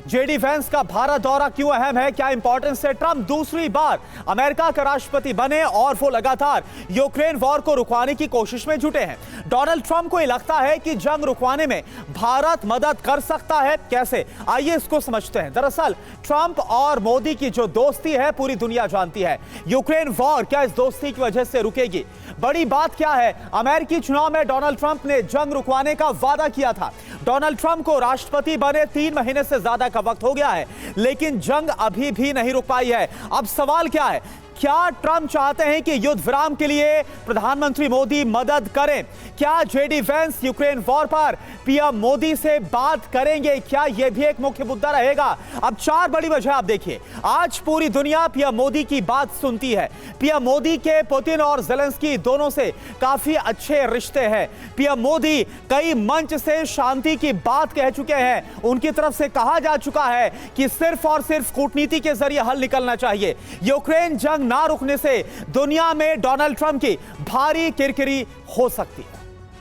JD Vance का भारत दौरा क्यों अहम है, क्या इंपॉर्टेंस है। ट्रंप दूसरी बार अमेरिका का राष्ट्रपति बने और वो लगातार यूक्रेन वॉर को रुकवाने की कोशिश में जुटे हैं। डोनाल्ड ट्रंप को यह लगता है कि जंग रुकवाने में भारत मदद कर सकता है। कैसे, आइए इसको समझते हैं। दरअसल ट्रंप और मोदी की जो दोस्ती है पूरी दुनिया जानती है। यूक्रेन वॉर क्या इस दोस्ती की वजह से रुकेगी? बड़ी बात क्या है, अमेरिकी चुनाव में डोनाल्ड ट्रंप ने जंग रुकवाने का वादा किया था। डोनाल्ड ट्रंप को राष्ट्रपति बने 3 महीने से ज्यादा का वक्त हो गया है, लेकिन जंग अभी भी नहीं रुक पाई है। अब सवाल क्या है, क्या ट्रंप चाहते हैं कि युद्ध विराम के लिए प्रधानमंत्री मोदी मदद करें? क्या जेडी वेंस यूक्रेन वॉर पर पीएम मोदी से बात करेंगे? क्या यह भी एक मुख्य मुद्दा रहेगा? अब 4 बड़ी वजह आप देखिए। आज पूरी दुनिया पीएम मोदी की बात सुनती है। पीएम मोदी के पुतिन और ज़ेलेंस्की दोनों से काफी अच्छे रिश्ते हैं। पीएम मोदी कई मंच से शांति की बात कह चुके हैं। उनकी तरफ से कहा जा चुका है कि सिर्फ और सिर्फ कूटनीति के जरिए हल निकलना चाहिए। यूक्रेन जंग ना रुकने से दुनिया में डोनाल्ड ट्रंप की भारी किरकिरी हो सकती है।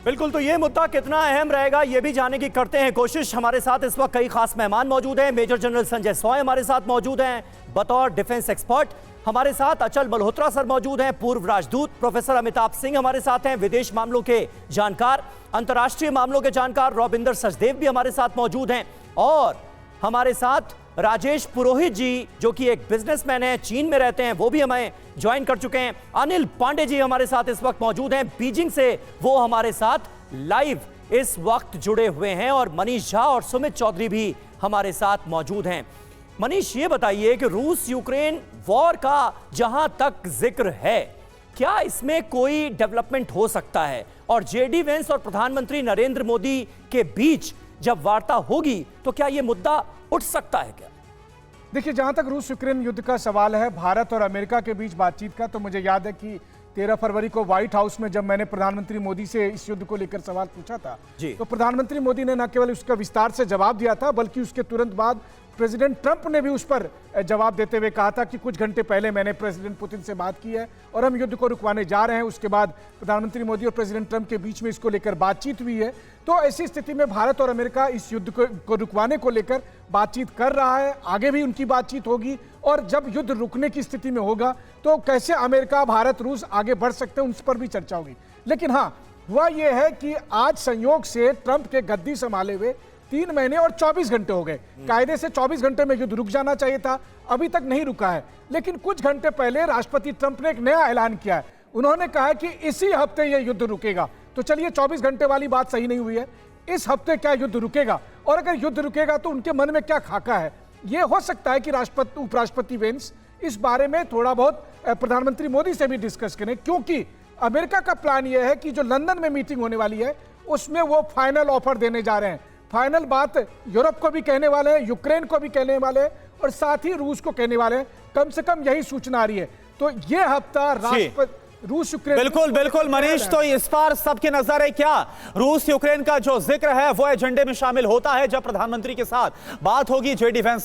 बिल्कुल, तो ये मुद्दा कितना अहम रहेगा ये भी जानने की करते हैं कोशिश। हमारे साथ इस वक्त कई खास मेहमान मौजूद हैं। मेजर जनरल संजय सॉय हमारे साथ मौजूद हैं बतौर डिफेंस एक्सपर्ट। हमारे साथ अचल मल्होत्रा सर मौजूद हैं, पूर्व राजदूत। प्रोफेसर अमिताभ सिंह हमारे साथ हैं, विदेश मामलों के जानकार, अंतर्राष्ट्रीय मामलों के जानकार। रॉबिंदर सचदेव भी हमारे साथ मौजूद हैं। और हमारे साथ राजेश पुरोहित जी, जो कि एक बिजनेसमैन है, चीन में रहते हैं, वो भी हमें ज्वाइन कर चुके हैं। अनिल पांडे जी हमारे साथ इस वक्त मौजूद हैं बीजिंग से, वो हमारे साथ लाइव इस वक्त जुड़े हुए हैं। और मनीष झा और सुमित चौधरी भी हमारे साथ मौजूद हैं। मनीष, ये बताइए कि रूस यूक्रेन वॉर का जहां तक जिक्र है, क्या इसमें कोई डेवलपमेंट हो सकता है? और जेडी वेंस और प्रधानमंत्री नरेंद्र मोदी के बीच जब वार्ता होगी तो क्या यह मुद्दा उठ सकता है क्या? देखिए, जहां तक रूस यूक्रेन युद्ध का सवाल है, भारत और अमेरिका के बीच बातचीत का, तो मुझे याद है कि 13 फरवरी को व्हाइट हाउस में जब मैंने प्रधानमंत्री मोदी से इस युद्ध को लेकर सवाल पूछा था, तो प्रधानमंत्री मोदी ने न केवल उसका विस्तार से जवाब दिया था, बल्कि उसके तुरंत बाद प्रेसिडेंट ट्रंप ने भी उस पर जवाब देते हुए कहा था कि कुछ घंटे पहले मैंने प्रेसिडेंट पुतिन से बात की है और हम युद्ध को रुकवाने जा रहे हैं। उसके बाद प्रधानमंत्री मोदी और प्रेसिडेंट ट्रंप के बीच में इसको लेकर बातचीत हुई है। तो ऐसी स्थिति में भारत और अमेरिका इस युद्ध को रुकवाने को लेकर बातचीत कर रहा है। आगे भी उनकी बातचीत होगी और जब युद्ध रुकने की स्थिति में होगा तो कैसे अमेरिका, भारत, रूस आगे बढ़ सकते हैं, उस पर भी चर्चा होगी। लेकिन हाँ, हुआ यह है कि आज संयोग से ट्रंप के गद्दी संभाले हुए 3 महीने और 24 घंटे हो गए। कायदे से 24 घंटे में युद्ध रुक जाना चाहिए था, अभी तक नहीं रुका है। लेकिन कुछ घंटे पहले राष्ट्रपति ट्रंप ने एक नया ऐलान किया है। उन्होंने कहा है कि इसी हफ्ते यह युद्ध रुकेगा। तो चलिए, 24 घंटे वाली बात सही नहीं हुई है। इस हफ्ते क्या युद्ध रुकेगा? और अगर युद्ध रुकेगा तो उनके मन में क्या खाका है? यह हो सकता है कि राष्ट्रपति, उपराष्ट्रपति वेंस इस बारे में थोड़ा बहुत प्रधानमंत्री मोदी से भी डिस्कस करें, क्योंकि अमेरिका का प्लान यह है कि जो लंदन में मीटिंग होने वाली है उसमें वो फाइनल ऑफर देने जा रहे हैं। फाइनल बात यूरोप को भी कहने वाले हैं, यूक्रेन को भी कहने वाले हैं और साथ ही रूस को कहने वाले हैं। कम से कम यही सूचना आ रही है। तो ये हफ्ता राष्ट्रपति रूस यूक्रेन, बिल्कुल मनीष, तो इस बार सबकी नजर है क्या रूस यूक्रेन का जो जिक्र है वो एजेंडे में शामिल होता है जब प्रधानमंत्री के साथ बात होगी जेडी वेंस